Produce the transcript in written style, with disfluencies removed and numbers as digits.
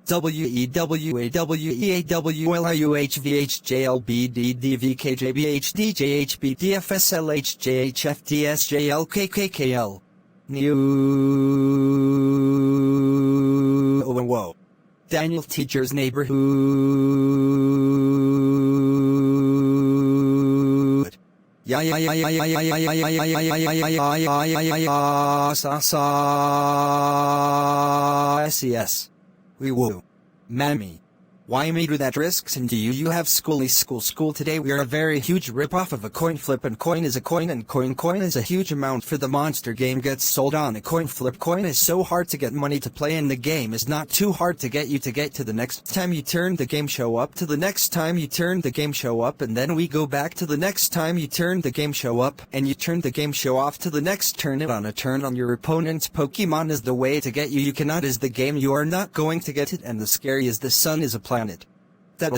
WEWAWEWEWEWLIUHVHJLBDDVKJBHDJHBDFSLHJHFTSJLKKKL New Whoa. Daniel Teacher's Neighborhood. SES. We woo. Mammy. Why me do that risks and do you have school today? We are a very huge rip-off of a coin flip, and coin is a coin and coin is a huge amount for the monster game gets sold on a coin flip. Coin is so hard to get money to play, and the game is not too hard to get you to get to the next time you turn the game show up to the next time you turn the game show up, and then we go back to the next time you turn the game show up and you turn the game show off to the next turn it on. A turn on your opponent's Pokemon is the way to get you. You cannot is the game, you are not going to get it, and the scary is the sun is a planet. That